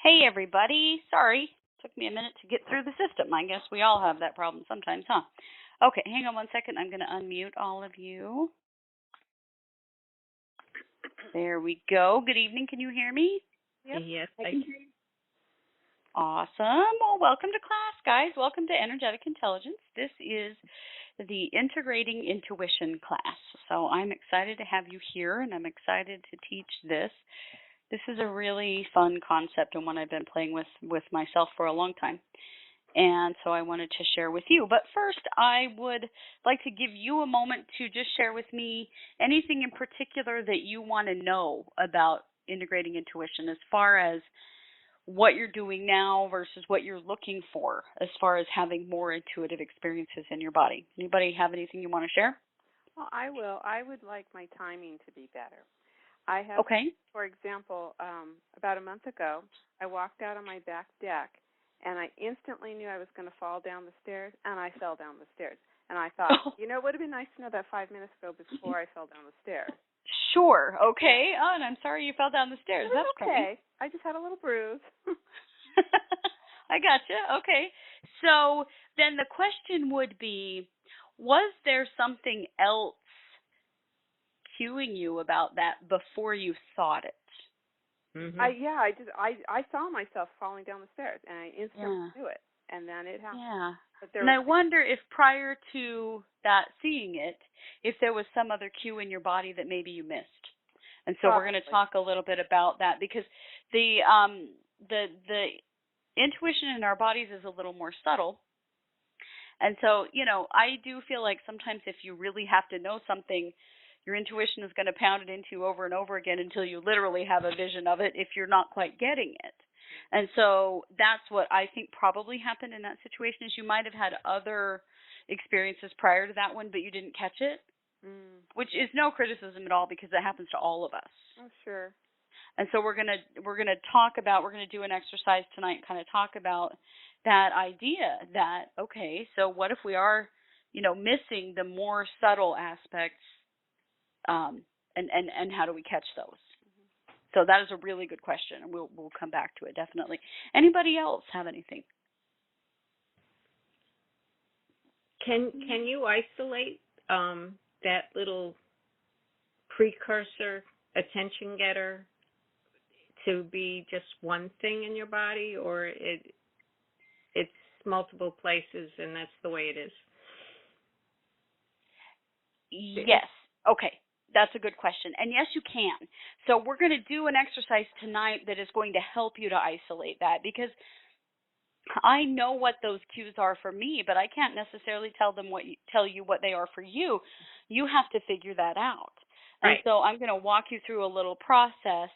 Hey, everybody. Sorry, took me a minute to get through the system. I guess we all have that problem sometimes, huh? Okay, hang on one second. I'm going to unmute all of you. There we go. Good evening. Can you hear me? Yep. Yes, I can hear you. Awesome. Well, welcome to class, guys. Welcome to Energetic Intelligence. This is the Integrating Intuition class. So I'm excited to have you here, and I'm excited to teach this. This is a really fun concept and one I've been playing with myself for a long time. And so I wanted to share with you. But first, I would like to give you a moment to just share with me anything in particular that you want to know about integrating intuition as far as what you're doing now versus what you're looking for as far as having more intuitive experiences in your body. Anybody have anything you want to share? Well, I will. I would like my timing to be better. I have, Okay. for example, about a month ago, I walked out on my back deck, and I instantly knew I was going to fall down the stairs, and I fell down the stairs. And I thought, it would have been nice to know that 5 minutes ago before I fell down the stairs. Sure. Okay. Oh, and I'm sorry you fell down the stairs. It was That's okay. I just had a little bruise. I gotcha. Okay. So then the question would be, was there something else cueing you about that before you thought it? Mm-hmm. I saw myself falling down the stairs, and I instantly knew it, and then it happened. Yeah. But And I wonder if prior to that seeing it, if there was some other cue in your body that maybe you missed. And so we're going to talk a little bit about that because the intuition in our bodies is a little more subtle. And so, I do feel like sometimes if you really have to know something, your intuition is going to pound it into you over and over again until you literally have a vision of it if you're not quite getting it. And so that's what I think probably happened in that situation is you might have had other experiences prior to that one, but you didn't catch it, which is no criticism at all because that happens to all of us. Oh, sure. And so we're gonna do an exercise tonight and kind of talk about that idea that, okay, so what if we are, missing the more subtle aspects, and how do we catch those? So that is a really good question, and we'll come back to it definitely. Anybody else have anything? Can you isolate that little precursor attention getter to be just one thing in your body, or it's multiple places and that's the way it is? Yes. Okay. That's a good question. And yes, you can. So we're going to do an exercise tonight that is going to help you to isolate that because I know what those cues are for me, but I can't necessarily tell you what they are for you. You have to figure that out. Right. And so I'm going to walk you through a little process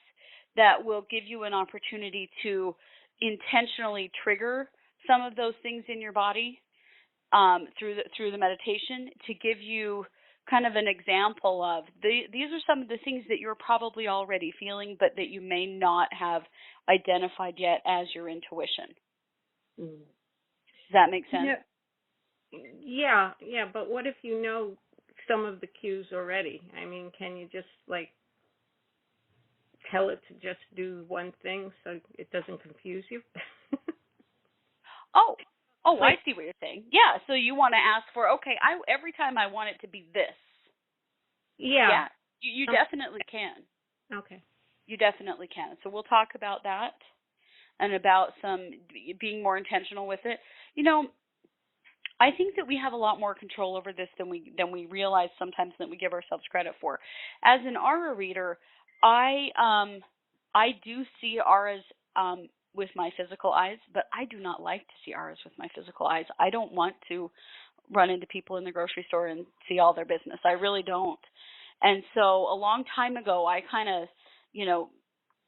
that will give you an opportunity to intentionally trigger some of those things in your body through the meditation to give you kind of an example of these are some of the things that you're probably already feeling, but that you may not have identified yet as your intuition. Does that make sense? Yeah, but what if you know some of the cues already? I mean, can you just tell it to just do one thing so it doesn't confuse you? I see what you're saying. Yeah, so you want to ask for, okay, every time I want it to be this. Yeah. You definitely can. Okay. You definitely can. So we'll talk about that and about some being more intentional with it. I think that we have a lot more control over this than we realize sometimes that we give ourselves credit for. As an aura reader, I do see auras with my physical eyes, but I do not like to see auras with my physical eyes. I don't want to run into people in the grocery store and see all their business. I really don't. And so a long time ago, I kind of,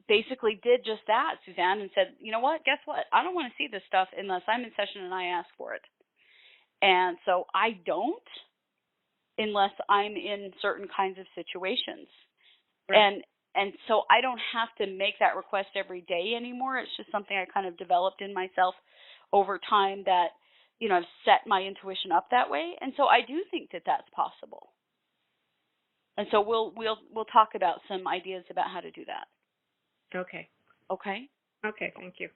basically did just that, Suzanne, and said, you know what, guess what? I don't want to see this stuff unless I'm in session and I ask for it. And so I don't unless I'm in certain kinds of situations. Right. And so I don't have to make that request every day anymore. It's just something I kind of developed in myself over time that, I've set my intuition up that way. And so I do think that that's possible. And so we'll talk about some ideas about how to do that. Okay. Okay. Okay, thank you.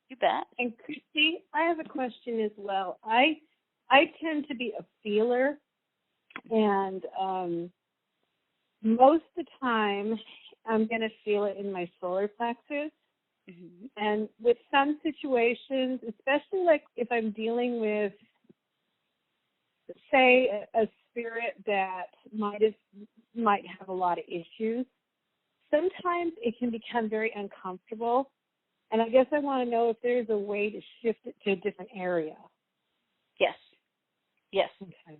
You bet. And Christy, I have a question as well. I tend to be a feeler, and most of the time I'm going to feel it in my solar plexus. Mm-hmm. And with some situations, especially like if I'm dealing with, say, a spirit that might have a lot of issues, sometimes it can become very uncomfortable. And I guess I want to know if there's a way to shift it to a different area. Yes. Yes. Okay.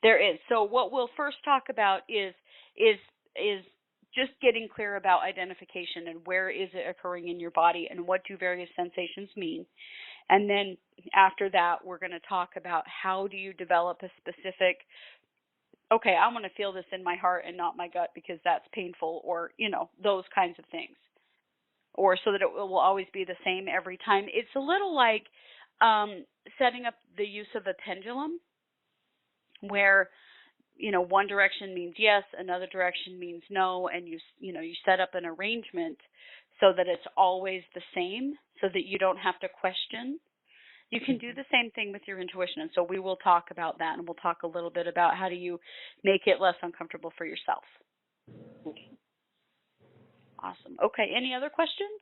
There is. So what we'll first talk about is just getting clear about identification and where is it occurring in your body and what do various sensations mean. And then after that, we're going to talk about how do you develop a specific, okay, I want to feel this in my heart and not my gut because that's painful, or, those kinds of things. Or so that it will always be the same every time. It's a little like setting up the use of a pendulum where one direction means yes, another direction means no, and you set up an arrangement so that it's always the same, so that you don't have to question. You can do the same thing with your intuition, and so we will talk about that, and we'll talk a little bit about how do you make it less uncomfortable for yourself. Awesome. Okay, any other questions?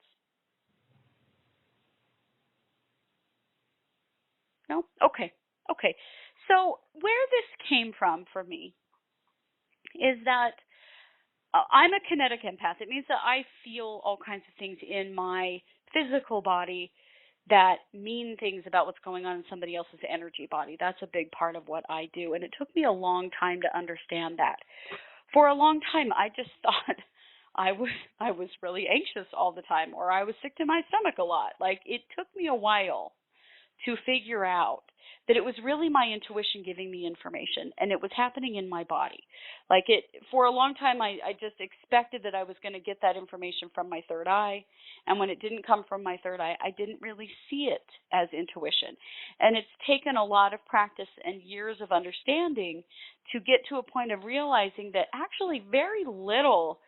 No? Okay. So where this came from for me is that I'm a kinetic empath. It means that I feel all kinds of things in my physical body that mean things about what's going on in somebody else's energy body. That's a big part of what I do. And it took me a long time to understand that. For a long time, I just thought I was really anxious all the time, or I was sick to my stomach a lot. Like, it took me a while to figure out that it was really my intuition giving me information, and it was happening in my body. Like, for a long time, I just expected that I was going to get that information from my third eye, and when it didn't come from my third eye, I didn't really see it as intuition. And it's taken a lot of practice and years of understanding to get to a point of realizing that actually very little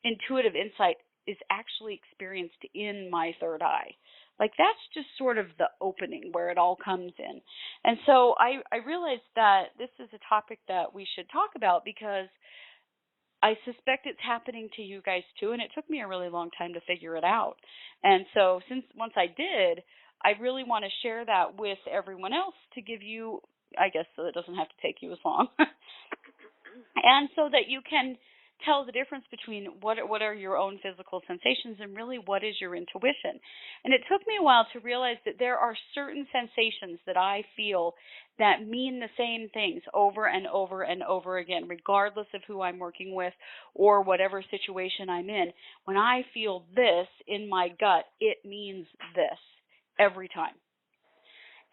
intuitive insight is actually experienced in my third eye. Like, that's just sort of the opening where it all comes in. And so I realized that this is a topic that we should talk about because I suspect it's happening to you guys too, and it took me a really long time to figure it out. And so once I did, I really want to share that with everyone else to give you, I guess, so it doesn't have to take you as long, and so that you can tell the difference between what are your own physical sensations and really what is your intuition. And it took me a while to realize that there are certain sensations that I feel that mean the same things over and over and over again, regardless of who I'm working with or whatever situation I'm in. When I feel this in my gut, it means this every time.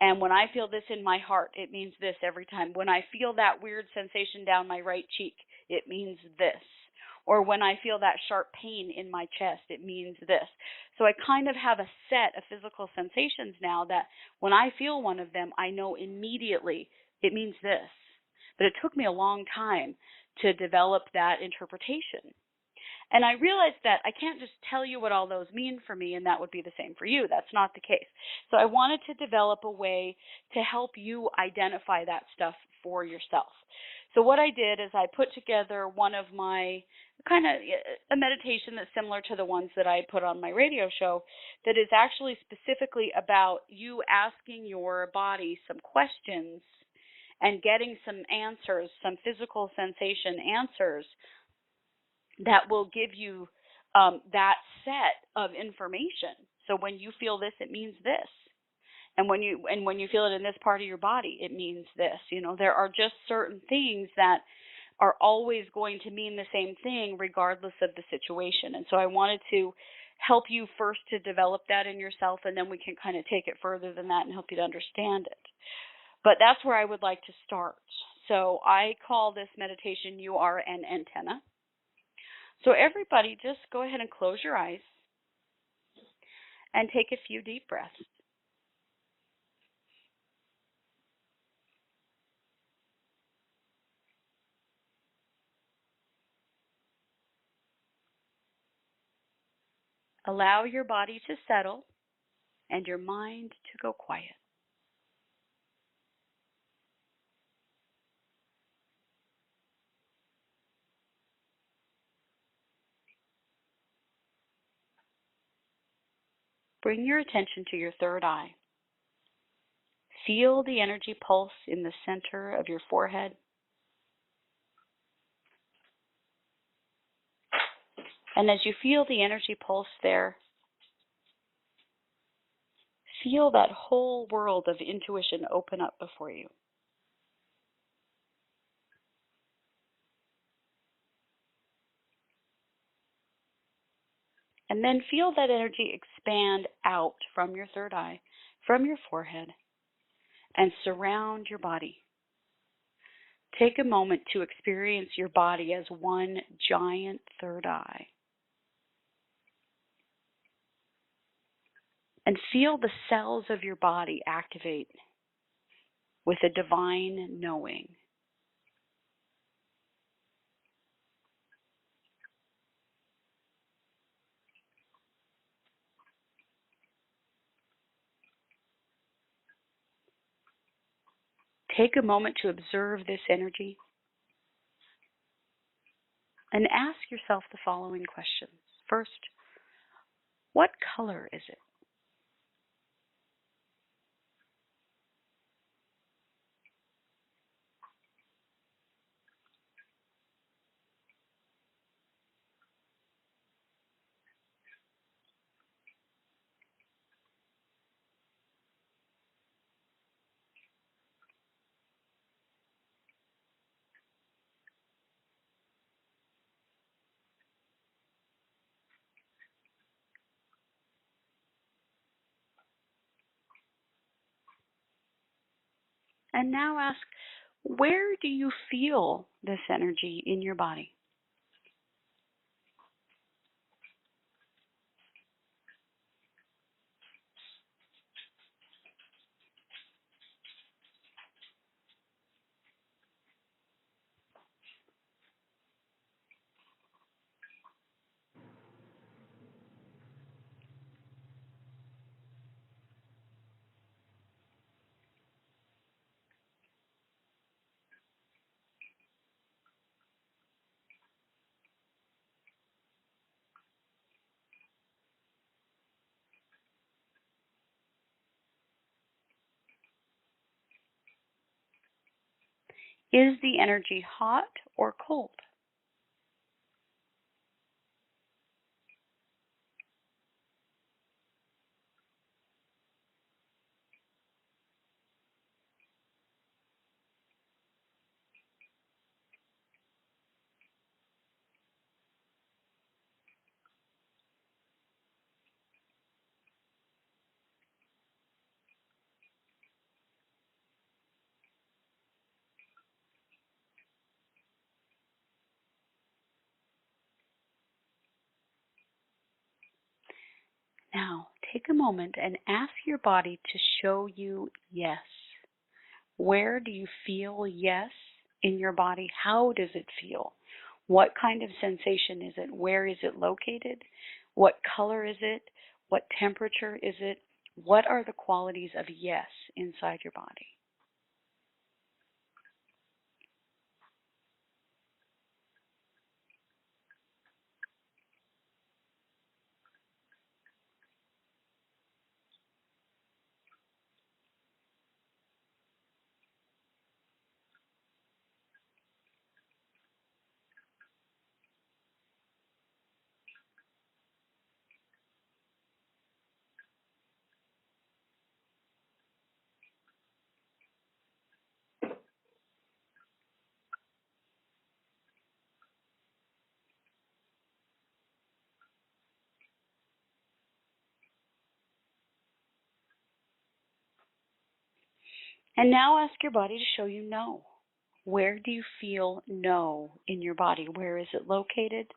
And when I feel this in my heart, it means this every time. When I feel that weird sensation down my right cheek, it means this. Or when I feel that sharp pain in my chest, it means this. So I kind of have a set of physical sensations now that when I feel one of them, I know immediately it means this. But it took me a long time to develop that interpretation. And I realized that I can't just tell you what all those mean for me and that would be the same for you. That's not the case. So I wanted to develop a way to help you identify that stuff for yourself. So what I did is I put together one of my kind of a meditation that's similar to the ones that I put on my radio show that is actually specifically about you asking your body some questions and getting some answers, some physical sensation answers that will give you that set of information. So when you feel this, it means this. And when you feel it in this part of your body, it means this. There are just certain things that are always going to mean the same thing regardless of the situation. And so I wanted to help you first to develop that in yourself, and then we can kind of take it further than that and help you to understand it. But that's where I would like to start. So I call this meditation You Are an Antenna. So everybody, just go ahead and close your eyes and take a few deep breaths. Allow your body to settle and your mind to go quiet. Bring your attention to your third eye. Feel the energy pulse in the center of your forehead. And as you feel the energy pulse there, feel that whole world of intuition open up before you. And then feel that energy expand out from your third eye, from your forehead, and surround your body. Take a moment to experience your body as one giant third eye. And feel the cells of your body activate with a divine knowing. Take a moment to observe this energy and ask yourself the following questions. First, what color is it? And now ask, where do you feel this energy in your body? Is the energy hot or cold? Now, take a moment and ask your body to show you yes. Where do you feel yes in your body? How does it feel? What kind of sensation is it? Where is it located? What color is it? What temperature is it? What are the qualities of yes inside your body? And now ask your body to show you no. Where do you feel no in your body? Where is it located?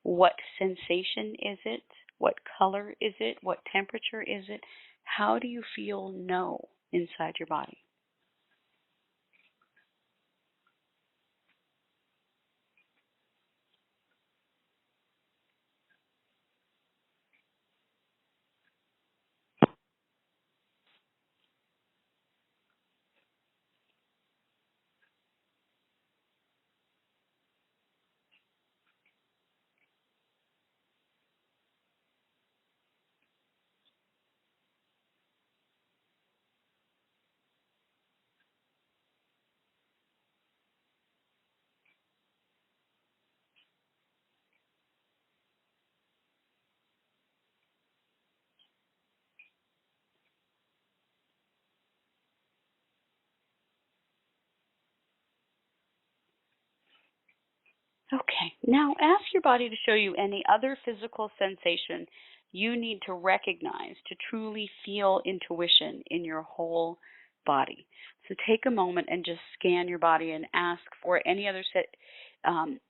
What sensation is it? What color is it? What temperature is it? How do you feel no inside your body? Now ask your body to show you any other physical sensation you need to recognize to truly feel intuition in your whole body. So take a moment and just scan your body and ask for any other um,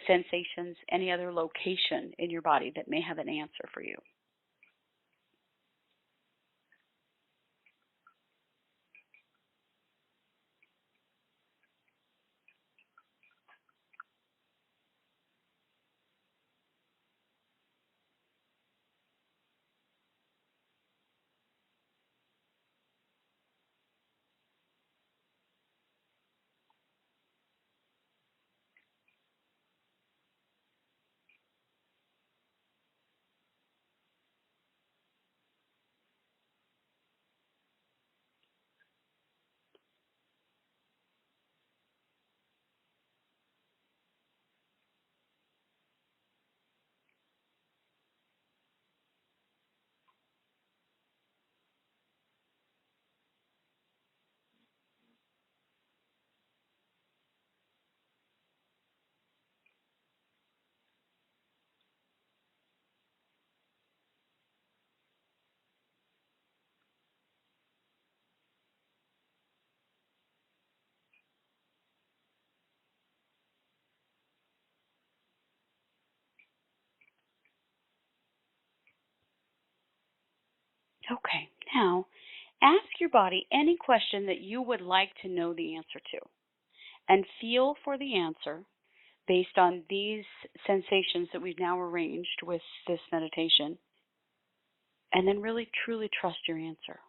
sensations, any other location in your body that may have an answer for you. Okay, now ask your body any question that you would like to know the answer to, and feel for the answer based on these sensations that we've now arranged with this meditation, and then really truly trust your answer.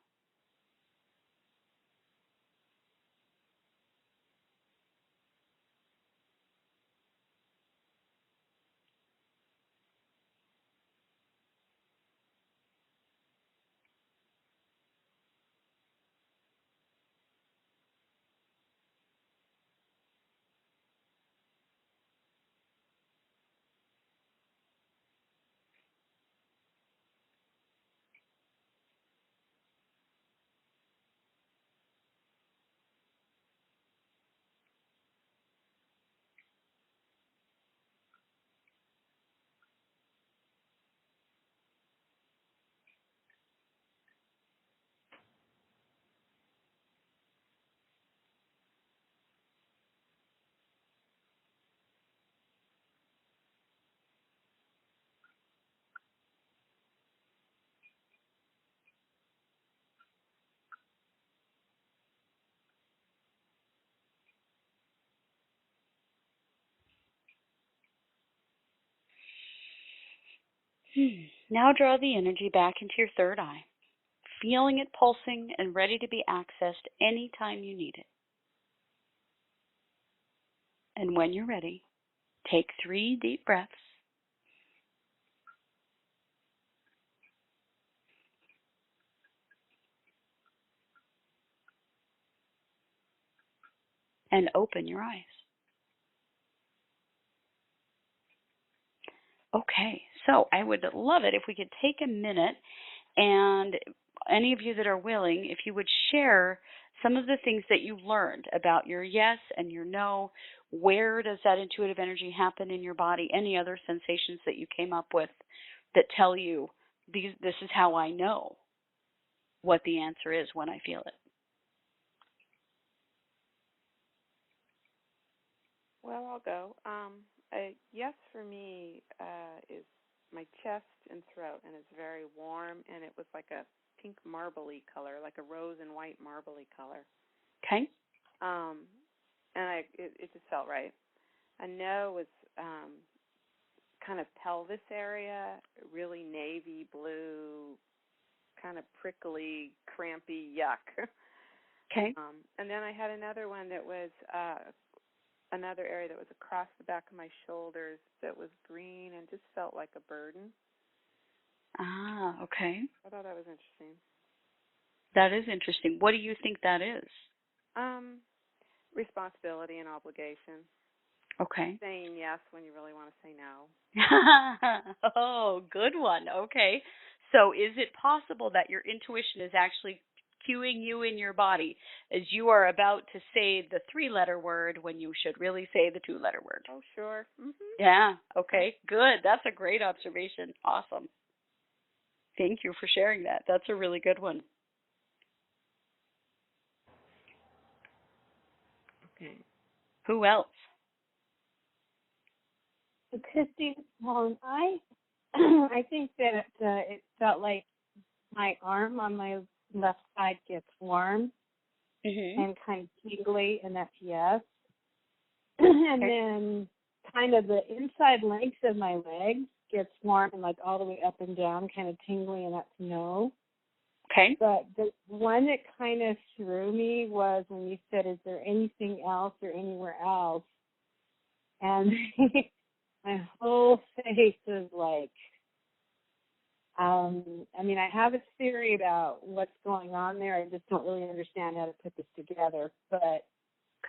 Now draw the energy back into your third eye, feeling it pulsing and ready to be accessed anytime you need it. And when you're ready, take 3 deep breaths and open your eyes. Okay, so I would love it if we could take a minute, and any of you that are willing, if you would share some of the things that you've learned about your yes and your no. Where does that intuitive energy happen in your body? Any other sensations that you came up with that tell you this is how I know what the answer is when I feel it? Well, I'll go. A yes for me is my chest and throat, and it's very warm, and it was like a pink marbly color, like a rose and white marbly color. Okay. And it just felt right. A no was kind of pelvis area, really navy blue, kind of prickly, crampy, yuck. Okay. And then I had another one that was another area that was across the back of my shoulders that was green and just felt like a burden. Ah, okay. I thought that was interesting. That is interesting. What do you think that is? Responsibility and obligation. Okay. Saying yes when you really want to say no. Oh, good one. Okay. So is it possible that your intuition is actually cueing you in your body as you are about to say the 3-letter word when you should really say the 2-letter word. Oh, sure. Yeah, okay, good. That's a great observation. Awesome. Thank you for sharing that. That's a really good one. Okay. Who else? Christy, I think that it felt like my arm on my left side gets warm and kind of tingly, and that's yes. And then kind of the inside length of my legs gets warm and like all the way up and down, kind of tingly, and that's no. Okay. But the one that kind of threw me was when you said, "Is there anything else or anywhere else?" And my whole face was like, I mean, I have a theory about what's going on there. I just don't really understand how to put this together. But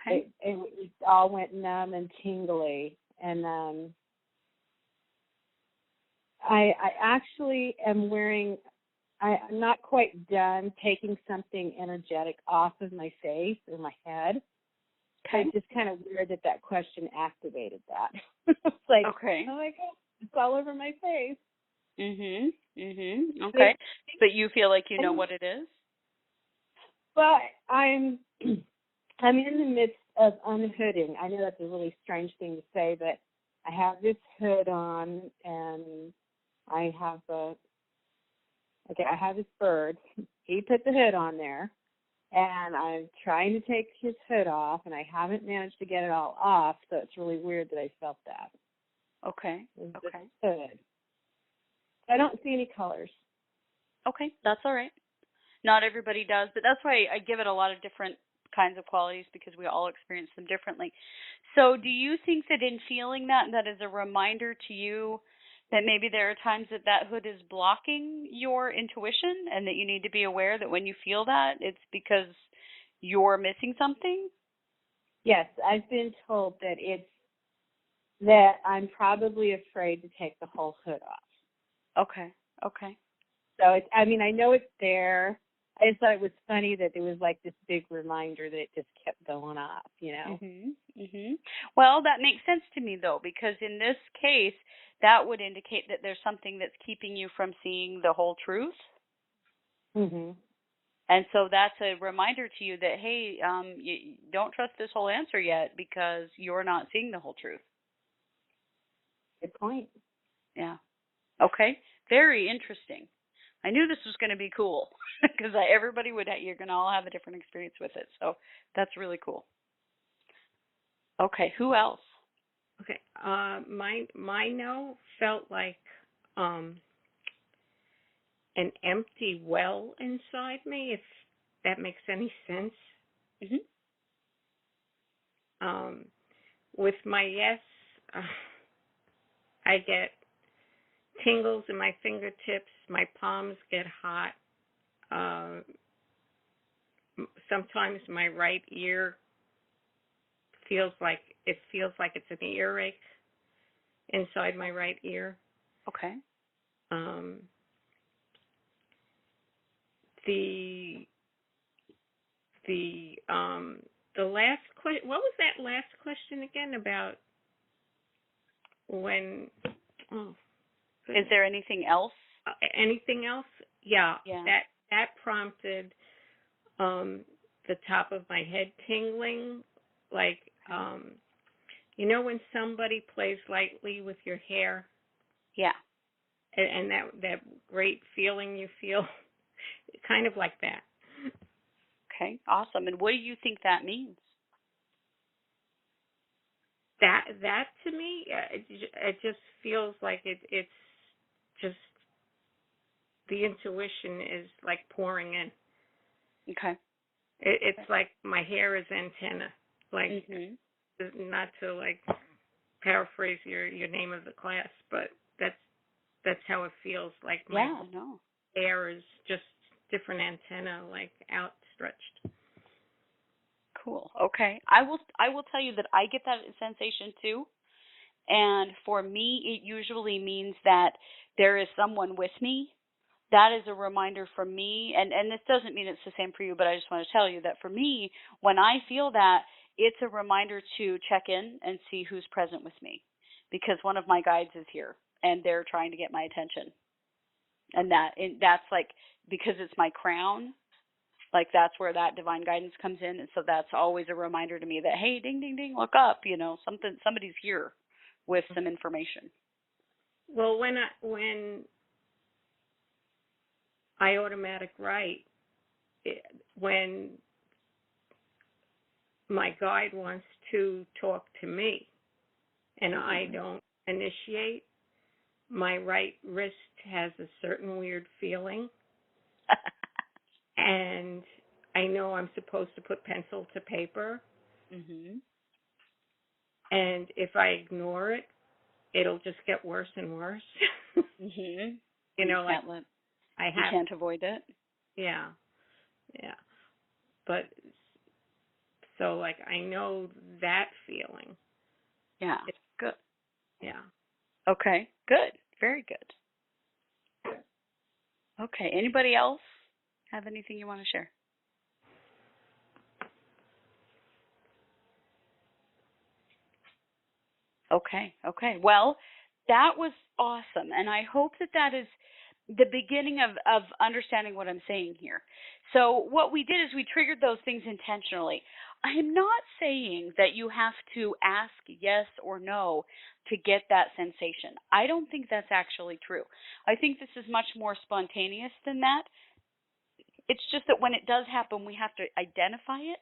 it all went numb and tingly. And I actually am wearing, I'm not quite done taking something energetic off of my face or my head. Okay. It's just kind of weird that question activated that. It's like, Okay. oh my God, it's all over my face. Okay. But you feel like you know what it is? Well, I'm in the midst of unhooding. I know that's a really strange thing to say, but I have this hood on, and I have I have this bird. He put the hood on there, and I'm trying to take his hood off, and I haven't managed to get it all off, so it's really weird that I felt that. Okay. This Okay. hood. I don't see any colors. Okay, that's all right. Not everybody does, but that's why I give it a lot of different kinds of qualities because we all experience them differently. So do you think that in feeling that is a reminder to you that maybe there are times that hood is blocking your intuition and that you need to be aware that when you feel that, it's because you're missing something? Yes, I've been told that I'm probably afraid to take the whole hood off. Okay. Okay. So I mean, I know it's there. I just thought it was funny that there was like this big reminder that it just kept going off, you know. Well, that makes sense to me though, because in this case, that would indicate that there's something that's keeping you from seeing the whole truth. And so that's a reminder to you that, hey, you don't trust this whole answer yet because you're not seeing the whole truth. Good point. Yeah. Okay. Very interesting. I knew this was going to be cool because you're going to all have a different experience with it. So that's really cool. Okay. Who else? Okay. My no felt like an empty well inside me, if that makes any sense. With my yes, I get tingles in my fingertips. My palms get hot. Sometimes my right ear feels like it's an earache inside my right ear. Okay. The last question. What was that last question again about? When? Oh, is there anything else? Anything else? Yeah. Yeah. That prompted the top of my head tingling, like you know when somebody plays lightly with your hair. Yeah. And that great feeling you feel, kind of like that. Okay, awesome. And what do you think that means? That to me, it just feels like it's just the intuition is like pouring in. Okay. It's like my hair is antenna. Like not to like paraphrase your name of the class, but that's how it feels. Like my hair is just different antenna, like outstretched. Cool. Okay. I will tell you that I get that sensation too. And for me, it usually means that there is someone with me that is a reminder for me, and this doesn't mean it's the same for you, but I just want to tell you that for me, when I feel that, it's a reminder to check in and see who's present with me, because one of my guides is here and they're trying to get my attention. And that's like, because it's my crown, like that's where that divine guidance comes in, and so that's always a reminder to me that, hey, ding ding ding, look up, somebody's here with some information. Well, when I automatic write, when my guide wants to talk to me and I don't initiate, my right wrist has a certain weird feeling. And I know I'm supposed to put pencil to paper. Mhm. And if I ignore it, it'll just get worse and worse. Mhm. You know, like you can't avoid it. Yeah. Yeah. But so like I know that feeling. Yeah. Good. Yeah. Okay. Good. Very good. Okay. Anybody else have anything you want to share? Okay. Okay. Well, that was awesome, and I hope that is the beginning of understanding what I'm saying here. So what we did is we triggered those things intentionally. I am not saying that you have to ask yes or no to get that sensation. I don't think that's actually true. I think this is much more spontaneous than that. It's just that when it does happen, we have to identify it.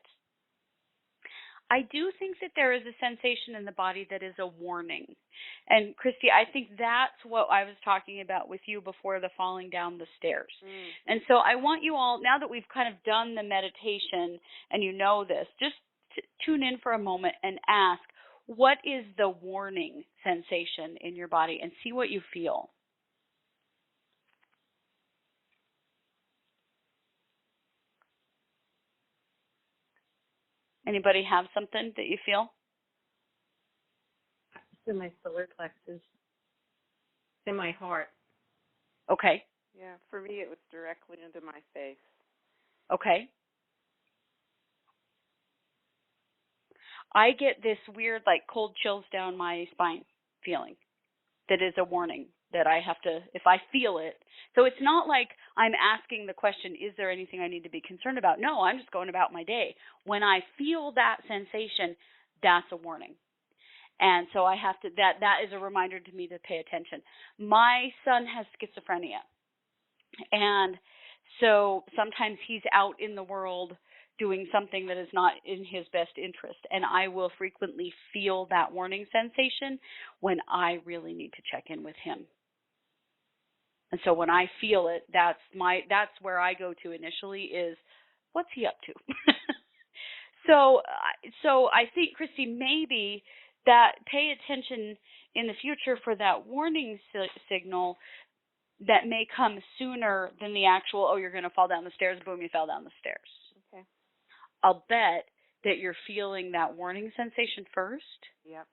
I do think that there is a sensation in the body that is a warning. And Christy, I think that's what I was talking about with you before the falling down the stairs. Mm-hmm. And so I want you all, now that we've kind of done the meditation and you know this, just tune in for a moment and ask, what is the warning sensation in your body, and see what you feel. Anybody have something that you feel? It's in my solar plexus. It's in my heart. Okay. Yeah, for me it was directly into my face. Okay. I get this weird, like, cold chills down my spine feeling that is a warning that I have to, if I feel it. So it's not like I'm asking the question, is there anything I need to be concerned about? No, I'm just going about my day. When I feel that sensation, that's a warning. And so I have to, that is a reminder to me to pay attention. My son has schizophrenia. And so sometimes he's out in the world doing something that is not in his best interest. And I will frequently feel that warning sensation when I really need to check in with him. And so when I feel it, that's where I go to initially is, what's he up to? So I think, Christy, maybe that pay attention in the future for that warning signal that may come sooner than the actual, oh, you're going to fall down the stairs, boom, you fell down the stairs. Okay. I'll bet that you're feeling that warning sensation first. Yep.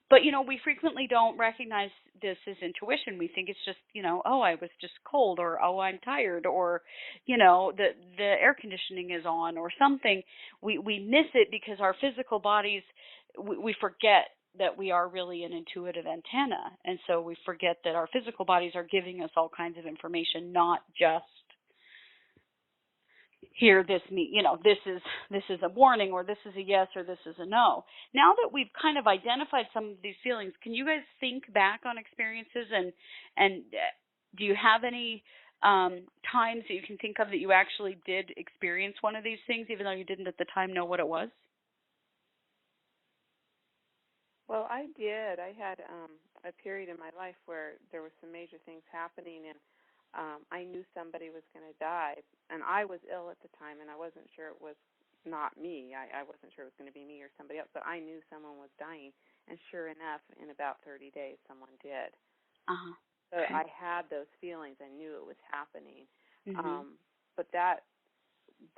But, we frequently don't recognize this as intuition. We think it's just, oh, I was just cold, or, oh, I'm tired, or, the air conditioning is on, or something. We miss it because our physical bodies, we forget that we are really an intuitive antenna. And so we forget that our physical bodies are giving us all kinds of information, not just here, this is a warning, or this is a yes, or this is a no. Now that we've kind of identified some of these feelings, can you guys think back on experiences, and do you have any times that you can think of that you actually did experience one of these things, even though you didn't at the time know what it was? Well, I did. I had a period in my life where there were some major things happening, and I knew somebody was going to die, and I was ill at the time, and I wasn't sure it was not me. I wasn't sure it was going to be me or somebody else, but I knew someone was dying, and sure enough, in about 30 days, someone did. Uh-huh. So I had those feelings. I knew it was happening, Mm-hmm. but that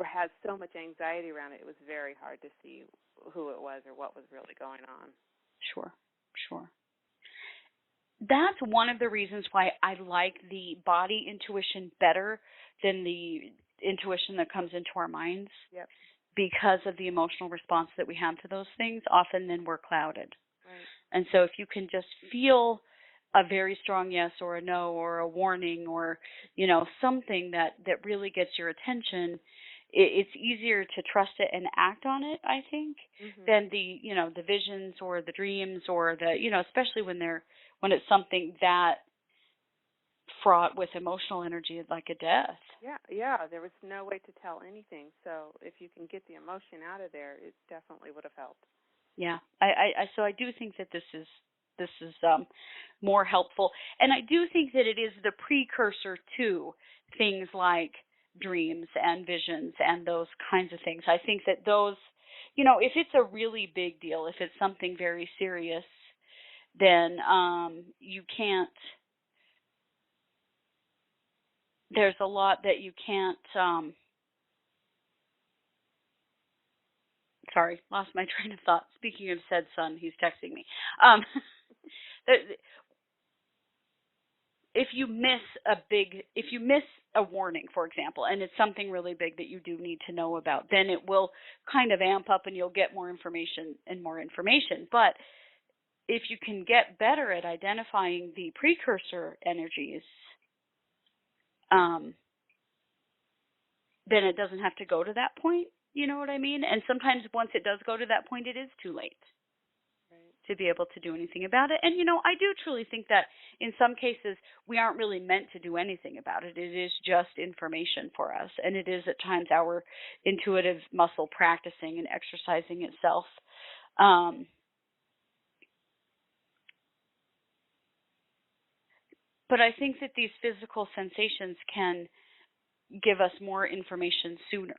had so much anxiety around it, it was very hard to see who it was or what was really going on. Sure. that's one of the reasons why I like the body intuition better than the intuition that comes into our minds, Yep. because of the emotional response that we have to those things. Often then we're clouded. Right. And so if you can just feel a very strong yes or a no or a warning or, something that really gets your attention, it's easier to trust it and act on it, I think, than the visions or the dreams or especially when it's something that fraught with emotional energy like a death. Yeah. There was no way to tell anything. So if you can get the emotion out of there, it definitely would have helped. Yeah. So I do think that this is more helpful, and I do think that it is the precursor to things like dreams and visions and those kinds of things. I think that those, if it's a really big deal, if it's something very serious, then you can't. There's a lot that you can't. Sorry, lost my train of thought. Speaking of said son, he's texting me. If you miss a warning, for example, and it's something really big that you do need to know about, then it will kind of amp up and you'll get more information and more information. But if you can get better at identifying the precursor energies, then it doesn't have to go to that point. You know what I mean? And sometimes once it does go to that point, it is too late to be able to do anything about it. And, I do truly think that in some cases we aren't really meant to do anything about it. It is just information for us. And it is at times our intuitive muscle practicing and exercising itself. But I think that these physical sensations can give us more information sooner.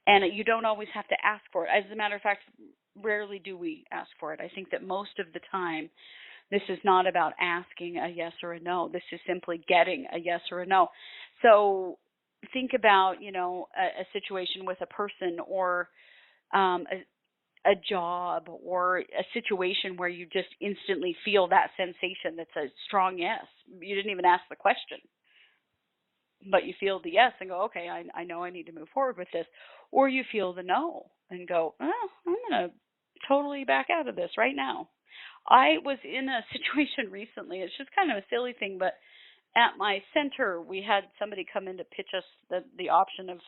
And you don't always have to ask for it. As a matter of fact, rarely do we ask for it. I think that most of the time, this is not about asking a yes or a no. This is simply getting a yes or a no. So think about, a situation with a person or a job or a situation where you just instantly feel that sensation that's a strong yes. You didn't even ask the question, but you feel the yes and go, okay, I know I need to move forward with this. Or you feel the no and go, I'm going to totally back out of this right now. I was in a situation recently. It's just kind of a silly thing, but at my center, we had somebody come in to pitch us the option of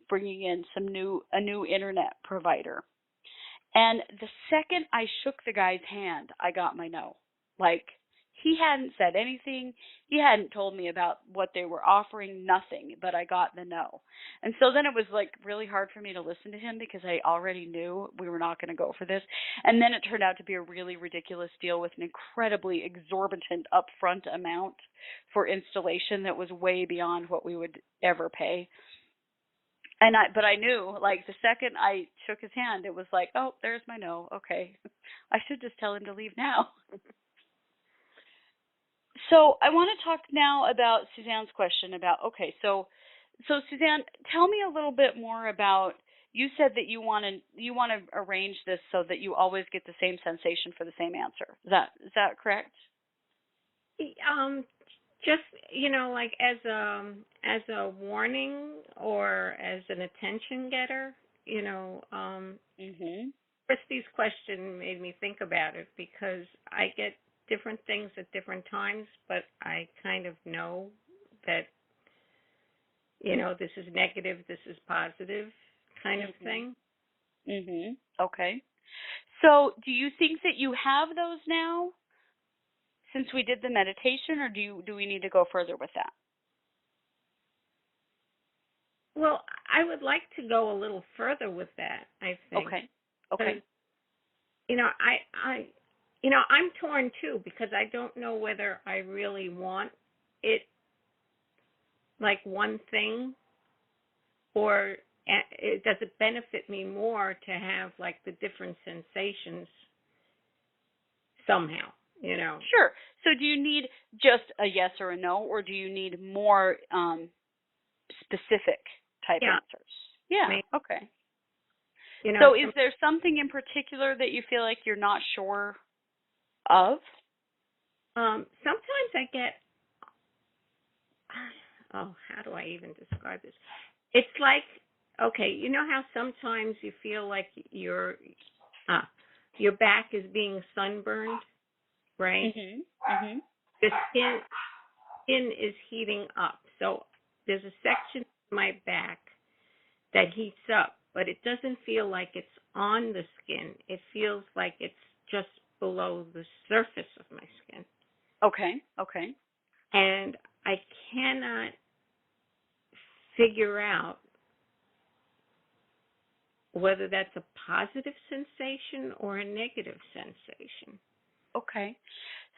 bringing in a new internet provider. And the second I shook the guy's hand, I got my no. Like, he hadn't said anything. He hadn't told me about what they were offering, nothing, but I got the no. And so then it was like really hard for me to listen to him because I already knew we were not going to go for this. And then it turned out to be a really ridiculous deal with an incredibly exorbitant upfront amount for installation that was way beyond what we would ever pay. But I knew, like, the second I shook his hand, it was like, oh, there's my no. Okay. I should just tell him to leave now. So I want to talk now about Suzanne's question about, okay, so Suzanne, tell me a little bit more about, you said that you want to arrange this so that you always get the same sensation for the same answer. Is that correct? Just, like as a warning or as an attention getter, Christy's question made me think about it because I get different things at different times, but I kind of know that, this is negative, this is positive kind of thing. Okay. So do you think that you have those now since we did the meditation, or do we need to go further with that? Well, I would like to go a little further with that, I think. Okay. I'm torn too because I don't know whether I really want it like one thing, or does it benefit me more to have like the different sensations somehow, Sure. So do you need just a yes or a no, or do you need more specific type answers? Yeah. Maybe. Okay. So is there something in particular that you feel like you're not sure of? Sometimes I get, oh, how do I even describe this? It's like, okay, you know how sometimes you feel like your back is being sunburned, right? Mhm. Mhm. The skin is heating up. So there's a section of my back that heats up, but it doesn't feel like it's on the skin. It feels like it's just below the surface of my skin. Okay. Okay. And I cannot figure out whether that's a positive sensation or a negative sensation. Okay.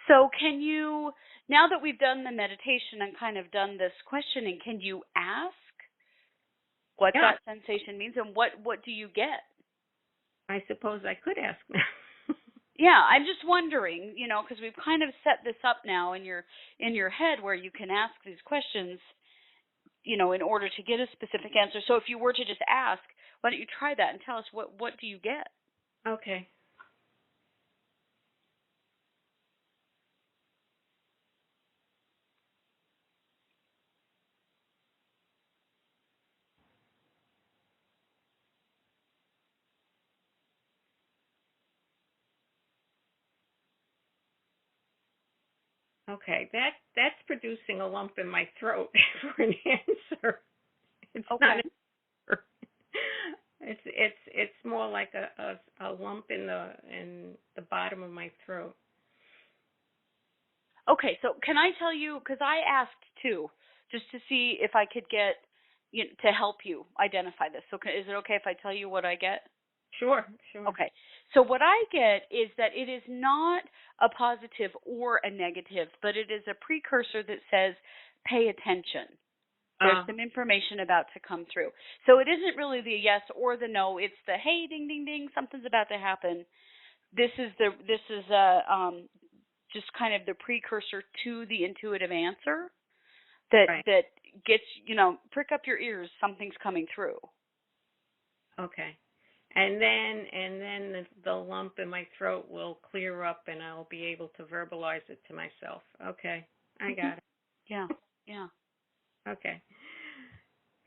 So can you, now that we've done the meditation and kind of done this questioning, can you ask what Yeah, that sensation means and what do you get? I suppose I could ask now. Yeah, I'm just wondering, because we've kind of set this up now in your head where you can ask these questions, in order to get a specific answer. So if you were to just ask, why don't you try that and tell us what do you get? Okay. Okay, that's producing a lump in my throat for an answer. It's not Okay. an answer. It's more like a lump in the bottom of my throat. Okay, so can I tell you, because I asked too, just to see if I could get, to help you identify this. So is it okay if I tell you what I get? Sure, sure. Okay, so what I get is that it is not a positive or a negative, but it is a precursor that says pay attention. There's some information about to come through. So it isn't really the yes or the no. It's the hey, ding, ding, ding, something's about to happen. This is just kind of the precursor to the intuitive answer Right. that gets, prick up your ears, something's coming through. Okay. And then the lump in my throat will clear up and I'll be able to verbalize it to myself. Okay. I got it. Yeah. Yeah. Okay.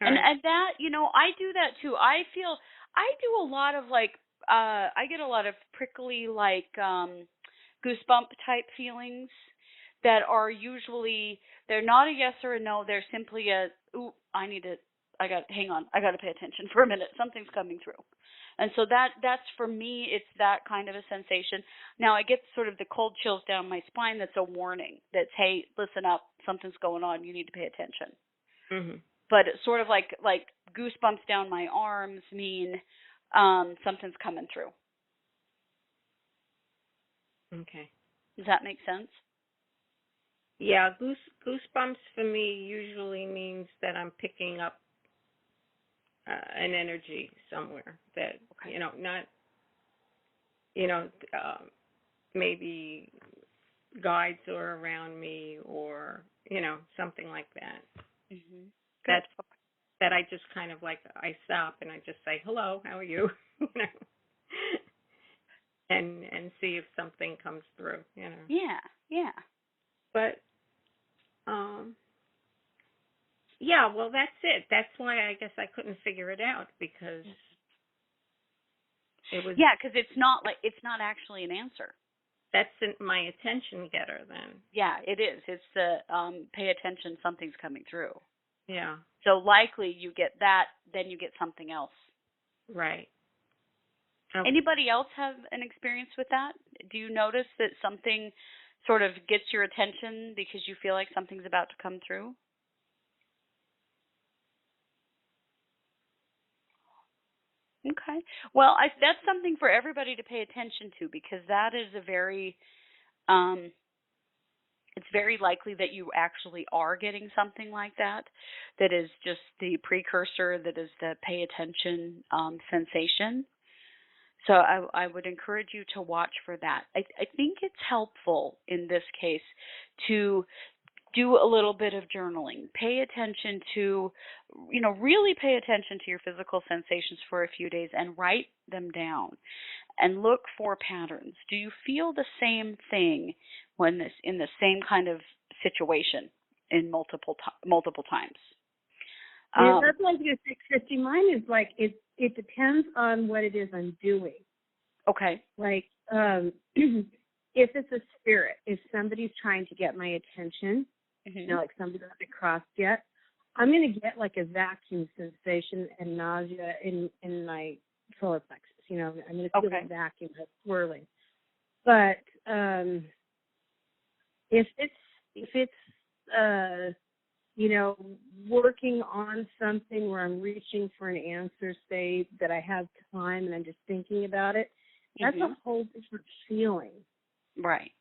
All And right. and that, I do that too. I feel I do a lot of I get a lot of prickly goosebump type feelings that are usually, they're not a yes or a no, they're simply a ooh, hang on, I got to pay attention for a minute. Something's coming through. And so that's for me, it's that kind of a sensation. Now I get sort of the cold chills down my spine, that's a warning. That's, hey, listen up, something's going on, you need to pay attention. Mhm. But it's sort of like goosebumps down my arms mean something's coming through. Okay. Does that make sense? Yeah, goosebumps for me usually means that I'm picking up an energy somewhere that Okay. not maybe guides are around me or something like that. Mhm. That Good. that I just kind of like I stop and I just say hello, how are you? And see if something comes through. Yeah. Yeah. But yeah, well that's it. That's why I guess I couldn't figure it out because it was Yeah, because it's not actually an answer. that's my attention getter then. Yeah, it is. It's the pay attention, something's coming through. Yeah. So likely you get that, then you get something else. Right. Okay. Anybody else have an experience with that? Do you notice that something sort of gets your attention because you feel like something's about to come through? Okay. Well, that's something for everybody to pay attention to, because that is it's very likely that you actually are getting something like that. That is just the precursor. That is the pay attention sensation. So I would encourage you to watch for that. I think it's helpful in this case to do a little bit of journaling. Pay attention to, really pay attention to your physical sensations for a few days and write them down. and look for patterns. Do you feel the same thing when this in the same kind of situation in multiple times? Yeah, that's what I was going to say, Christy. Mine is like it depends on what it is I'm doing. Okay. Like if it's a spirit, if somebody's trying to get my attention, like somebody hasn't crossed yet, I'm going to get like a vacuum sensation and nausea in my solar plexus. I'm going to feel the vacuum that's swirling. But if it's working on something where I'm reaching for an answer, say that I have time and I'm just thinking about it, that's a whole different feeling. Right.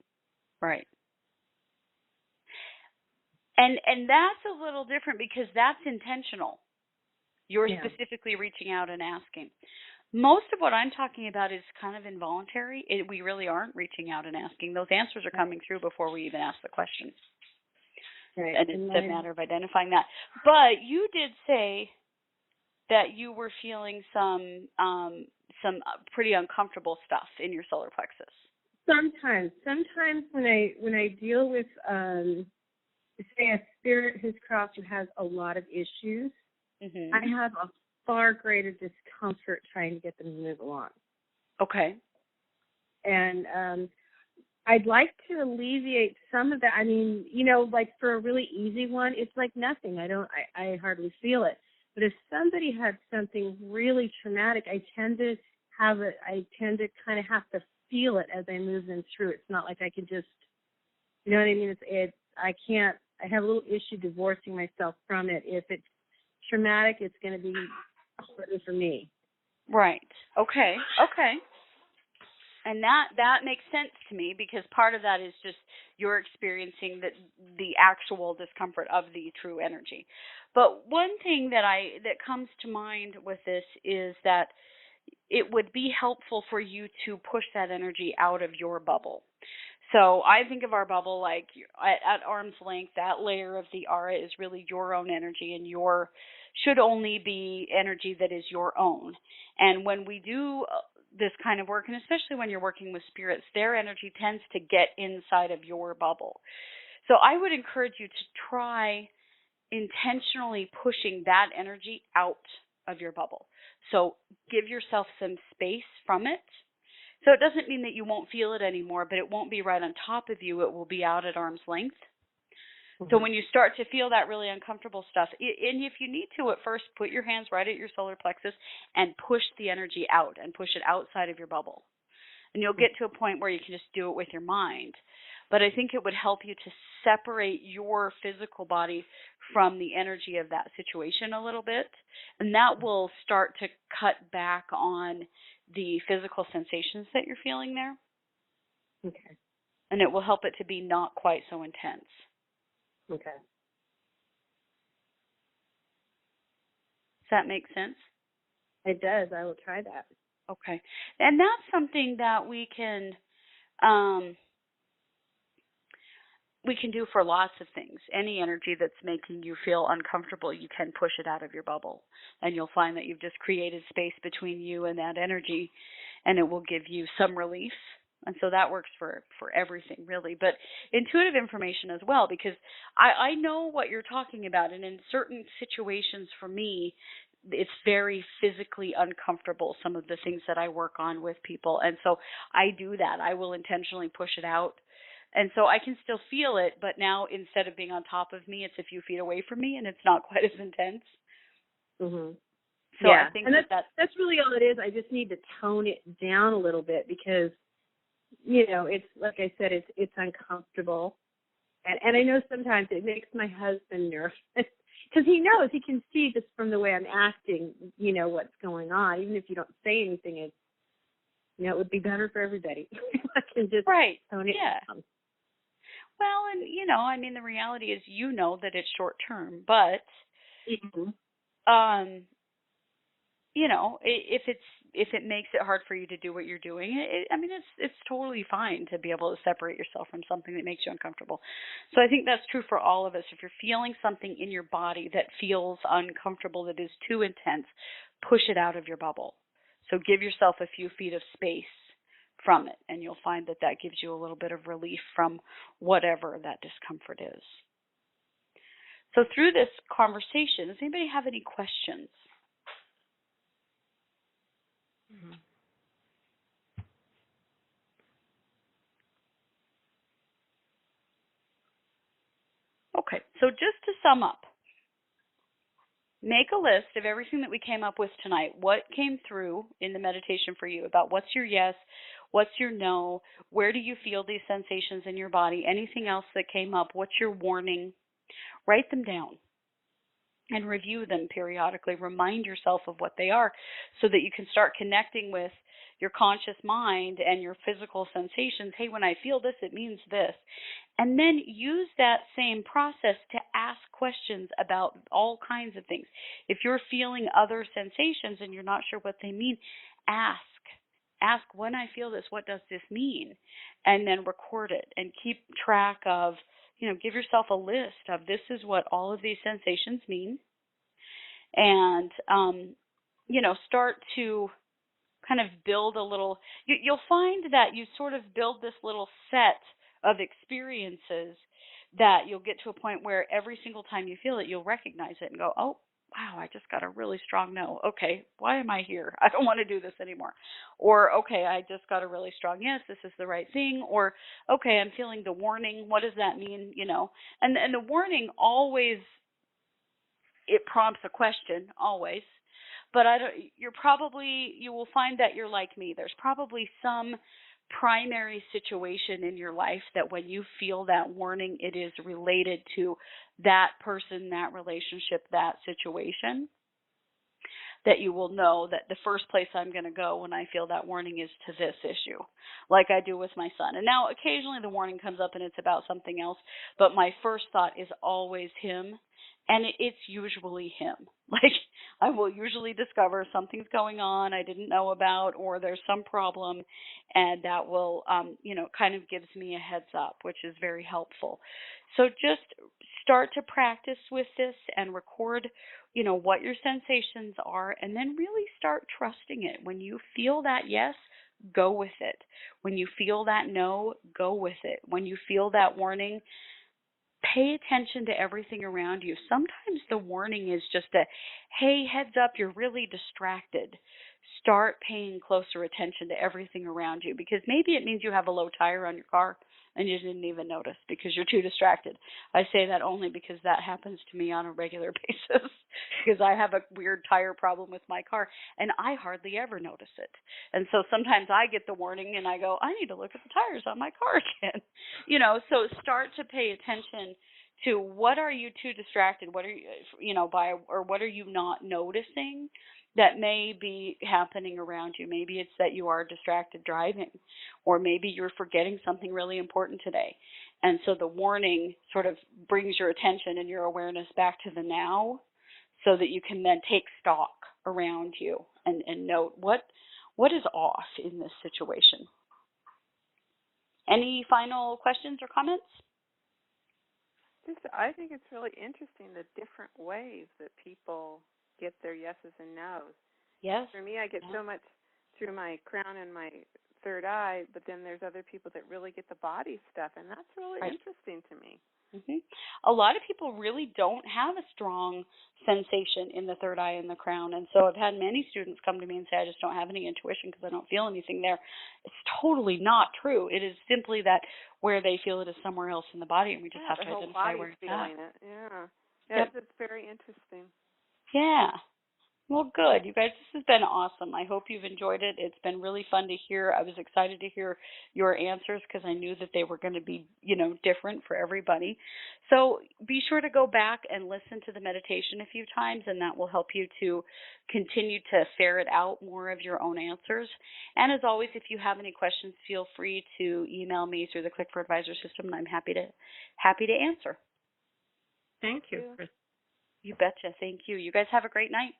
And that's a little different because that's intentional. You're specifically reaching out and asking. Most of what I'm talking about is kind of involuntary. We really aren't reaching out and asking. Those answers are coming through before we even ask the questions. Right. And it's a matter of identifying that. But you did say that you were feeling some pretty uncomfortable stuff in your solar plexus. Sometimes when I deal with say a spirit who's crossed who has a lot of issues, I have a far greater discomfort trying to get them to move along. Okay. And I'd like to alleviate some of that. I mean, like for a really easy one, it's like nothing. I hardly feel it. But if somebody had something really traumatic, I tend to kind of have to feel it as I move them through. It's not like I can just, you know what I mean? I have a little issue divorcing myself from it. If it's traumatic, it's going to be harder for me. Right. Okay. And that makes sense to me because part of that is just you're experiencing the actual discomfort of the true energy. But one thing that comes to mind with this is that it would be helpful for you to push that energy out of your bubble. So I think of our bubble like at arm's length. That layer of the aura is really your own energy, and should only be energy that is your own. And when we do this kind of work, and especially when you're working with spirits, their energy tends to get inside of your bubble. So I would encourage you to try intentionally pushing that energy out of your bubble. So give yourself some space from it. So it doesn't mean that you won't feel it anymore, but it won't be right on top of you. It will be out at arm's length. So when you start to feel that really uncomfortable stuff, and if you need to at first, put your hands right at your solar plexus and push the energy out and push it outside of your bubble. And you'll get to a point where you can just do it with your mind. But I think it would help you to separate your physical body from the energy of that situation a little bit. And that will start to cut back on the physical sensations that you're feeling there. Okay. And it will help it to be not quite so intense. Okay. Does that make sense? It does. I will try that. Okay. And that's something that we can do for lots of things. Any energy that's making you feel uncomfortable, you can push it out of your bubble. And you'll find that you've just created space between you and that energy, and it will give you some relief. And so that works for everything, really. But intuitive information as well, because I know what you're talking about. And in certain situations for me, it's very physically uncomfortable, some of the things that I work on with people. And so I do that. I will intentionally push it out. And so I can still feel it, but now instead of being on top of me, it's a few feet away from me, and it's not quite as intense. Mhm. So yeah. I think and that's really all it is. I just need to tone it down a little bit because, it's like I said, it's uncomfortable, and I know sometimes it makes my husband nervous because he knows, he can see just from the way I'm acting, what's going on. Even if you don't say anything, it would be better for everybody. I can just tone it down. Well, and the reality is, that it's short term, but if it makes it hard for you to do what you're doing, it's totally fine to be able to separate yourself from something that makes you uncomfortable. So I think that's true for all of us. If you're feeling something in your body that feels uncomfortable, that is too intense, push it out of your bubble. So give yourself a few feet of space from it, and you'll find that that gives you a little bit of relief from whatever that discomfort is. So through this conversation, does anybody have any questions? Mm-hmm. Okay, so just to sum up, make a list of everything that we came up with tonight. What came through in the meditation for you about what's your yes, what's your no, where do you feel these sensations in your body, anything else that came up, what's your warning? Write them down and review them periodically. Remind yourself of what they are so that you can start connecting with your conscious mind and your physical sensations. Hey, when I feel this, it means this. And then use that same process to ask questions about all kinds of things. If you're feeling other sensations and you're not sure what they mean, ask. Ask, when I feel this, what does this mean? And then record it and keep track of, give yourself a list of this is what all of these sensations mean. And, start to kind of build a little, you'll find that you sort of build this little set of experiences that you'll get to a point where every single time you feel it, you'll recognize it and go, oh, wow, I just got a really strong no. Okay, why am I here? I don't want to do this anymore. Or, okay, I just got a really strong yes, this is the right thing. Or, okay, I'm feeling the warning. What does that mean? And the warning always, it prompts a question, always. But you will find that you're like me. There's probably some primary situation in your life that when you feel that warning, it is related to that person, that relationship, that situation, that you will know that the first place I'm going to go when I feel that warning is to this issue, like I do with my son. And now occasionally the warning comes up and it's about something else, but my first thought is always him. And it's usually him. Like, I will usually discover something's going on I didn't know about, or there's some problem, and that will, kind of gives me a heads up, which is very helpful. So just start to practice with this and record, what your sensations are, and then really start trusting it. When you feel that yes, go with it. When you feel that no, go with it. When you feel that warning, pay attention to everything around you. Sometimes the warning is just a, hey, heads up, you're really distracted. Start paying closer attention to everything around you, because maybe it means you have a low tire on your car and you didn't even notice because you're too distracted. I say that only because that happens to me on a regular basis, because I have a weird tire problem with my car and I hardly ever notice it. And so sometimes I get the warning and I go, I need to look at the tires on my car again. So start to pay attention to what are you too distracted, what are you, by, or what are you not noticing that may be happening around you. Maybe it's that you are distracted driving, or maybe you're forgetting something really important today. And so the warning sort of brings your attention and your awareness back to the now, so that you can then take stock around you and note what is off in this situation. Any final questions or comments? I think it's really interesting the different ways that people get their yeses and nos. Yes. For me, I get so much through my crown and my third eye, but then there's other people that really get the body stuff, and that's really interesting to me. Mm-hmm. A lot of people really don't have a strong sensation in the third eye and the crown, and so I've had many students come to me and say, I just don't have any intuition because I don't feel anything there. It's totally not true. It is simply that where they feel it is somewhere else in the body, and we just have to identify where it's at. Yeah, it's very interesting. Yeah. Well, good. You guys, this has been awesome. I hope you've enjoyed it. It's been really fun to hear. I was excited to hear your answers because I knew that they were going to be, different for everybody. So be sure to go back and listen to the meditation a few times, and that will help you to continue to ferret out more of your own answers. And as always, if you have any questions, feel free to email me through the Click for Advisor system, and I'm happy to answer. Thank you. You betcha. Thank you. You guys have a great night.